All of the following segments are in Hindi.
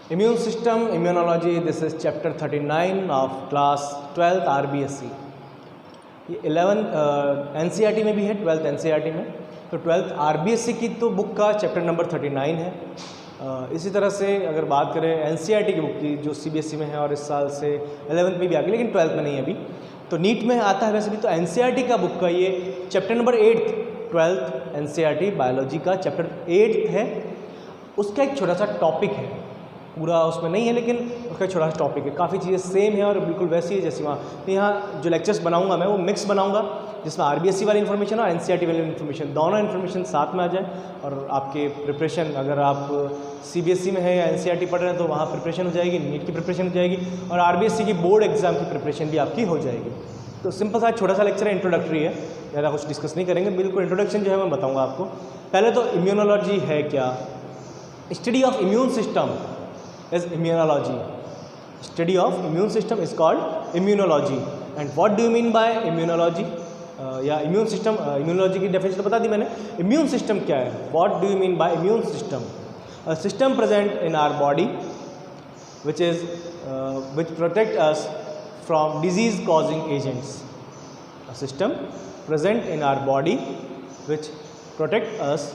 Immune system, immunology, this is chapter 39 of class 12th RBSc. ये 11th NCERT में भी है, 12th NCERT में, तो 12th RBSc की तो बुक का चैप्टर नंबर 39 है। इसी तरह से अगर बात करें NCERT की बुक की जो CBSE में है और इस साल से 11th में भी आ गई लेकिन 12th में नहीं है अभी, तो नीट में आता है वैसे भी। तो NCERT का बुक का ये chapter number 8 12th NCERT biology का चैप्टर 8 है। उसका एक छोटा सा टॉपिक है, पूरा उसमें नहीं है लेकिन उसका छोटा सा टॉपिक है। काफ़ी चीज़ें सेम है और बिल्कुल वैसी है जैसी वहाँ। तो यहाँ जो लेक्चर्स बनाऊंगा मैं वो मिक्स बनाऊंगा, जिसमें RBSc वाली इन्फॉर्मेशन और NCERT वाली इन्फॉर्मेशन, दोनों इन्फॉर्मेशन साथ में आ जाए और आपके प्रिपरेशन, अगर आप CBSE में है या NCERT पढ़ रहे हैं तो वहाँ प्रिपरेशन हो जाएगी, नीट की प्रिपरेशन हो जाएगी और RBSc की बोर्ड एग्जाम की प्रिपरेशन भी आपकी हो जाएगी। तो सिंपल सा छोटा सा लेक्चर है, इंट्रोडक्टरी है, ज़्यादा कुछ डिस्कस नहीं करेंगे, बिल्कुल इंट्रोडक्शन जो है मैं बताऊँगा आपको। पहले तो इम्यूनोलॉजी है क्या? Study of immune system is immunology. Study of immune system is called immunology. And what do you mean by immunology? या immune system, immunology की definition तो बता दी मैंने। Immune system क्या है? What do you mean by immune system? A system present in our body which protect us from disease causing agents. A system present in our body which protect us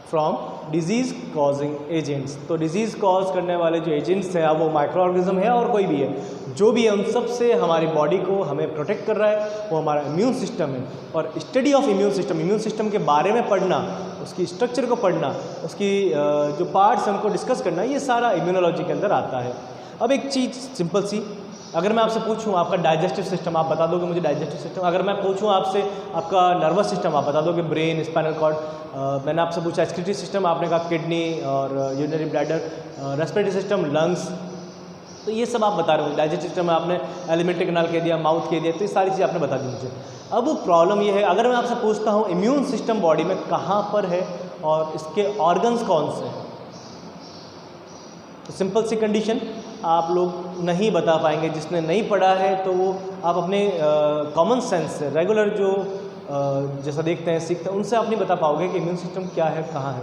from disease causing agents. तो डिजीज़ कॉज करने वाले जो एजेंट्स हैं, अब वो माइक्रो ऑर्गेनिज्म है और कोई भी है, जो भी है उन सब से हमारी बॉडी को हमें प्रोटेक्ट कर रहा है, वो हमारा इम्यून सिस्टम है। और स्टडी ऑफ इम्यून सिस्टम के बारे में पढ़ना, उसकी स्ट्रक्चर को पढ़ना, उसकी जो पार्ट्स हैं उनको डिस्कस करना, ये सारा इम्यूनोलॉजी के अंदर आता है। अब एक चीज़ सिंपल सी, अगर मैं आपसे पूछूं आपका डाइजेस्टिव सिस्टम, आप बता दोगे मुझे डाइजेस्टिव सिस्टम। अगर मैं पूछूं आपसे आपका नर्वस सिस्टम, आप बता दोगे ब्रेन, स्पाइनल कॉर्ड। मैंने आपसे पूछा एक्सक्रीटरी सिस्टम, आपने कहा किडनी और urinary bladder. Respiratory system lungs, तो ये सब आप बता रहे हो। डाइजेस्टिव सिस्टम में आपने एलिमेंट्री कैनाल कह दिया, माउथ कह दिया, तो ये सारी चीज़ें आपने बता दी मुझे। अब प्रॉब्लम ये है, अगर मैं आपसे पूछता हूँ इम्यून सिस्टम बॉडी में कहाँ पर है और इसके ऑर्गन्स कौन से हैं, तो सिंपल सी कंडीशन आप लोग नहीं बता पाएंगे। जिसने नहीं पढ़ा है तो वो आप अपने कॉमन सेंस से, रेगुलर जो जैसा देखते हैं सीखते हैं, उनसे आप नहीं बता पाओगे कि इम्यून सिस्टम क्या है, कहाँ है।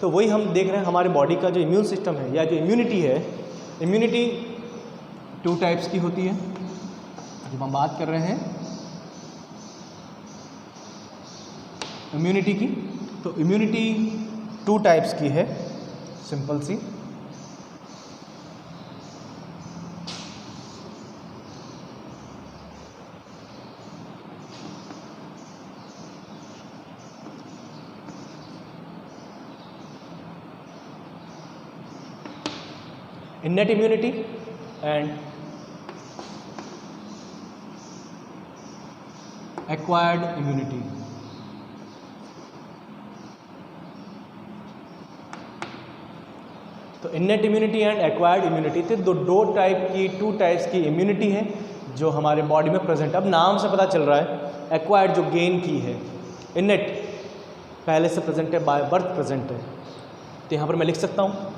तो वही हम देख रहे हैं, हमारे बॉडी का जो इम्यून सिस्टम है या जो इम्यूनिटी है, इम्यूनिटी 2 टाइप्स की होती है। जब हम बात कर रहे हैं इम्यूनिटी की, तो इम्यूनिटी 2 टाइप्स की है, सिंपल सी। innate immunity and acquired immunity। तो innate immunity and acquired immunity थे 2 टाइप्स की इम्यूनिटी है जो हमारे बॉडी में प्रेजेंट है। अब नाम से पता चल रहा है, acquired जो गेन की है, innate पहले से प्रेजेंट है, बाय बर्थ प्रेजेंट है। तो यहाँ पर मैं लिख सकता हूँ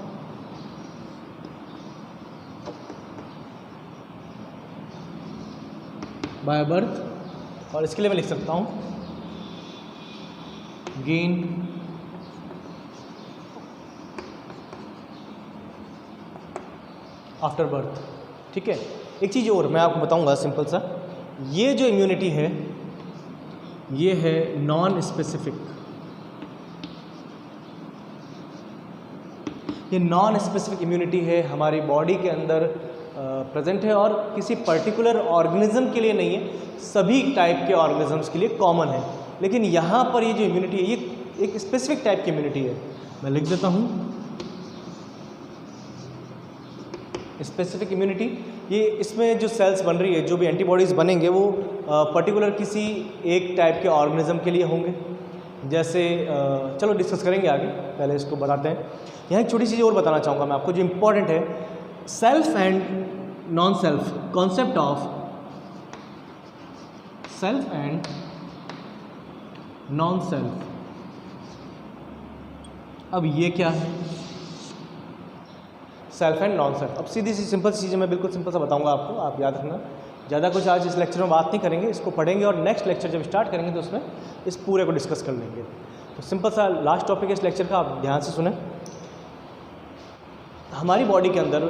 बाय बर्थ, और इसके लिए मैं लिख सकता हूँ गेन आफ्टर बर्थ। ठीक है, एक चीज़ और मैं आपको बताऊंगा सिंपल सा, ये जो इम्यूनिटी है ये है नॉन स्पेसिफिक। ये नॉन स्पेसिफिक इम्यूनिटी है, हमारी बॉडी के अंदर प्रेजेंट है और किसी पर्टिकुलर ऑर्गेनिज्म के लिए नहीं है, सभी टाइप के ऑर्गेनिजम्स के लिए कॉमन है। लेकिन यहाँ पर ये जो इम्यूनिटी है ये एक स्पेसिफिक टाइप की इम्यूनिटी है। मैं लिख देता हूँ स्पेसिफिक इम्यूनिटी। ये इसमें जो सेल्स बन रही है, जो भी एंटीबॉडीज़ बनेंगे वो पर्टिकुलर किसी एक टाइप के ऑर्गेनिज्म के लिए होंगे। जैसे चलो डिस्कस करेंगे आगे, पहले इसको बताते हैं। यहाँ एक छोटी चीज़ और बताना चाहूँगा मैं आपको जो इम्पोर्टेंट है, self and non self, concept of self and non self. अब ये क्या है सेल्फ एंड नॉन सेल्फ? अब सीधी सी सिंपल चीज़ें मैं बिल्कुल सिंपल सा बताऊंगा आपको, आप याद रखना। ज़्यादा कुछ आज इस लेक्चर में बात नहीं करेंगे, इसको पढ़ेंगे और नेक्स्ट लेक्चर जब स्टार्ट करेंगे तो उसमें इस पूरे को डिस्कस कर लेंगे। तो सिंपल सा लास्ट टॉपिक है इस लेक्चर का, आप ध्यान से सुने। हमारी बॉडी के अंदर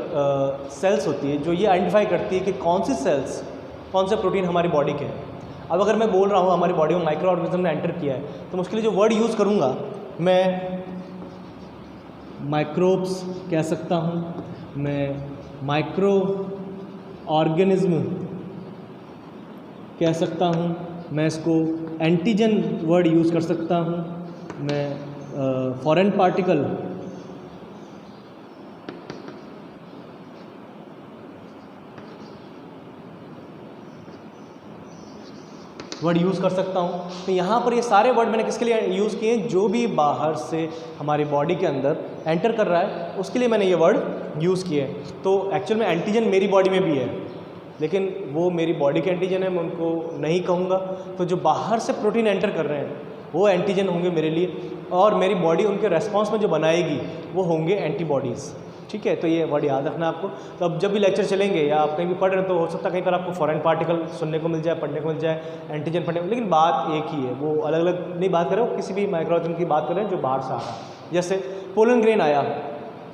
सेल्स होती है जो ये आइडेंटिफाई करती है कि कौन सी सेल्स, कौन से प्रोटीन हमारी बॉडी के हैं। अब अगर मैं बोल रहा हूँ हमारी बॉडी में माइक्रो ऑर्गेनिज्म ने एंटर किया है, तो मैं उसके लिए जो वर्ड यूज़ करूँगा मैं माइक्रोब्स कह सकता हूँ, मैं माइक्रो ऑर्गेनिज्म कह सकता हूँ, मैं इसको एंटीजन वर्ड यूज़ कर सकता हूँ, मैं फॉरेन पार्टिकल वर्ड यूज़ कर सकता हूँ। तो यहाँ पर ये सारे वर्ड मैंने किसके लिए यूज़ किए हैं, जो भी बाहर से हमारी बॉडी के अंदर एंटर कर रहा है उसके लिए मैंने ये वर्ड यूज़ किए हैं। तो एक्चुअल में एंटीजन मेरी बॉडी में भी है, लेकिन वो मेरी बॉडी के एंटीजन है, मैं उनको नहीं कहूँगा। तो जो बाहर से प्रोटीन एंटर कर रहे हैं वो एंटीजन होंगे मेरे लिए, और मेरी बॉडी उनके रेस्पॉन्स में जो बनाएगी वो होंगे एंटीबॉडीज़। ठीक है, तो ये वर्ड याद रखना आपको। तो अब जब भी लेक्चर चलेंगे या आप कहीं भी पढ़ रहे हैं तो हो सकता है कहीं पर आपको फॉरेन पार्टिकल सुनने को मिल जाए, पढ़ने को मिल जाए, एंटीजन पढ़ने को, लेकिन बात एक ही है, वो अलग अलग नहीं बात कर रहे हो, किसी भी माइक्रोऑर्गेनिज्म की बात कर रहे हैं जो बाहर से आ रहा है। जैसे पोलन ग्रेन आया,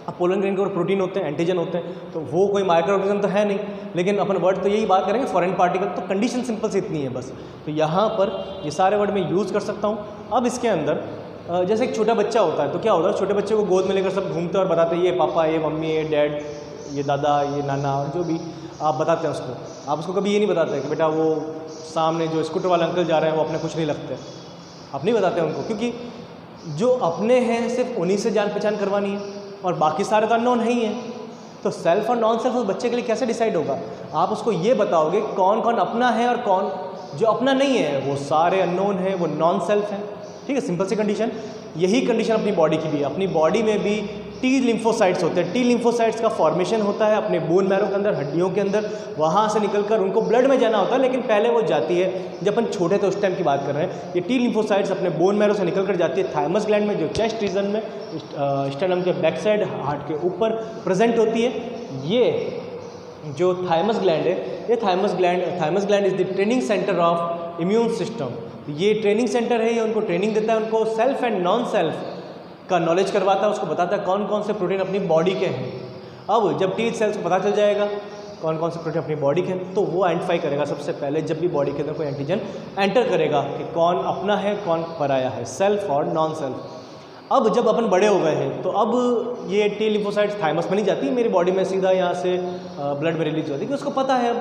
अब पोलन ग्रेन के ऊपर प्रोटीन होते हैं, एंटीजन होते हैं, तो वो कोई माइक्रोऑर्गेनिज्म तो है नहीं, लेकिन अपन वर्ड तो यही बात करेंगे फॉरेन पार्टिकल। तो कंडीशन सिंपल से इतनी है बस। तो यहाँ पर ये सारे वर्ड मैं यूज़ कर सकता हूँ। अब इसके अंदर जैसे एक छोटा बच्चा होता है तो क्या होता है, छोटे बच्चे को गोद में लेकर सब घूमते हैं और बताते हैं ये पापा, ये मम्मी, ये डैड, ये दादा, ये नाना, जो भी आप बताते हैं उसको। आप उसको कभी ये नहीं बताते कि बेटा वो सामने जो स्कूटर वाले अंकल जा रहे हैं वो अपने कुछ नहीं लगते, आप नहीं बताते उनको, क्योंकि जो अपने हैं सिर्फ उन्हीं से जान पहचान करवानी है और बाकी सारे तो अननोन है ही हैं। तो सेल्फ और नॉन सेल्फ उस बच्चे के लिए कैसे डिसाइड होगा? आप उसको ये बताओगे कौन कौन अपना है और कौन जो अपना नहीं है, वो सारे अननोन है, वो नॉन सेल्फ है। ठीक है, सिंपल सी कंडीशन। यही कंडीशन अपनी बॉडी की भी है। अपनी बॉडी में भी टी लिम्फोसाइट्स होते हैं। टी लिम्फोसाइट्स का फॉर्मेशन होता है अपने बोन मैरो के अंदर, हड्डियों के अंदर, वहाँ से निकलकर उनको ब्लड में जाना होता है, लेकिन पहले वो जाती है, जब अपन छोटे थे उस टाइम की बात कर रहे हैं, ये टी लिम्फोसाइट्स अपने बोन मैरो से निकल कर जाती है थाइमस ग्लैंड में, जो चेस्ट रीजन में स्टर्नम के बैक साइड हार्ट के ऊपर प्रेजेंट होती है। ये जो थाइमस ग्लैंड है, ये thymus gland is the training centre of immune system. ये ट्रेनिंग सेंटर है, ये उनको ट्रेनिंग देता है, उनको सेल्फ एंड नॉन सेल्फ का नॉलेज करवाता है, उसको बताता है कौन कौन से प्रोटीन अपनी बॉडी के हैं। अब जब टी सेल्स को पता चल जाएगा कौन कौन से प्रोटीन अपनी बॉडी के हैं, तो वो आइडेंटिफाई करेगा सबसे पहले जब भी बॉडी के अंदर कोई एंटीजन एंटर करेगा कि कौन अपना है कौन पराया है, सेल्फ और नॉन सेल्फ। अब जब अपन बड़े हो गए हैं तो अब ये टी लिम्फोसाइट्स थाइमस में नहीं जाती, मेरी बॉडी में सीधा यहाँ से ब्लड में रिलीज होती है, उसको पता है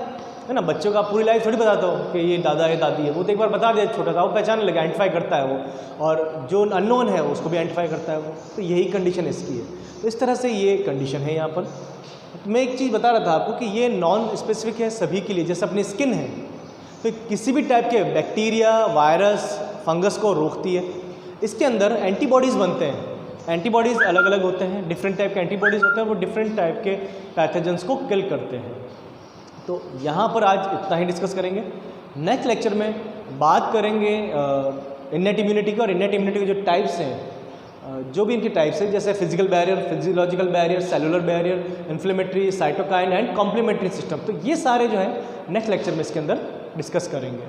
ना। बच्चों का पूरी लाइफ थोड़ी बताता हो कि ये दादा है दादी है, वो तो एक बार बता दे छोटा सा, वो पहचान लगे, आइडेंटिफाई करता है वो, और जो अननोन है उसको भी आइडेंटिफाई करता है वो। तो यही कंडीशन इसकी है। तो इस तरह से ये कंडीशन है यहाँ पर। मैं एक चीज़ बता रहा था आपको कि ये नॉन स्पेसिफिक है सभी के लिए। जैसे अपनी स्किन है तो किसी भी टाइप के बैक्टीरिया, वायरस, फंगस को रोकती है। इसके अंदर एंटीबॉडीज़ बनते हैं। एंटीबॉडीज़ अलग अलग होते हैं, डिफरेंट टाइप के एंटीबॉडीज़ होते हैं, वो डिफरेंट टाइप के पैथोजेंस को किल करते हैं। तो यहाँ पर आज इतना ही डिस्कस करेंगे। नेक्स्ट लेक्चर में बात करेंगे इन्नेट इम्यूनिटी की, और इन्नेट इम्यूनिटी के जो टाइप्स हैं, जो भी इनके टाइप्स हैं, जैसे physical barrier, physiological barrier, cellular barrier, inflammatory, cytokine and complementary system. तो ये सारे जो है नेक्स्ट लेक्चर में इसके अंदर डिस्कस करेंगे।